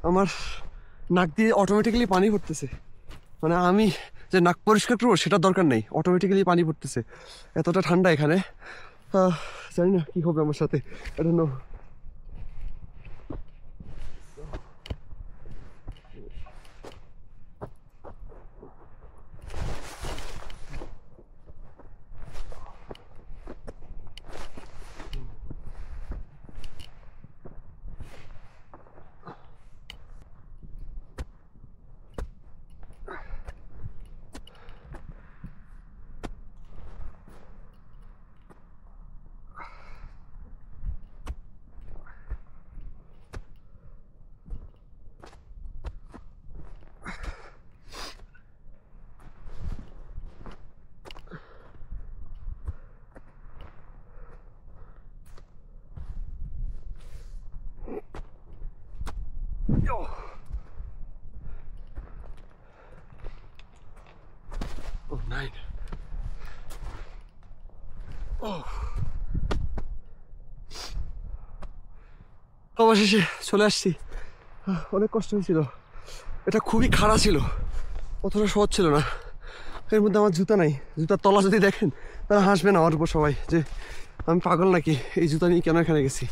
আমার নাক দিয়ে অটোমেটিক্যালি পানি পড়তেছে। মানে আমি যে নাক পরিষ্কার করবো সেটা দরকার নেই, অটোমেটিক্যালি পানি পড়তেছে, এতটা ঠান্ডা এখানে। জানি না কি হবে আমার সাথে, I don't know. Oh, 9. Oh. অবশেষে চলে আসছি। অনেক কষ্ট হয়েছিল, এটা খুবই খাড়া ছিল, অতটা সহজ ছিল না। এর মধ্যে আমার জুতা নাই, জুতার তলা যদি দেখেন তারা হাসবেন আমার উপর সবাই যে আমি পাগল নাকি এই জুতা নিয়ে কেন এখানে গেছি।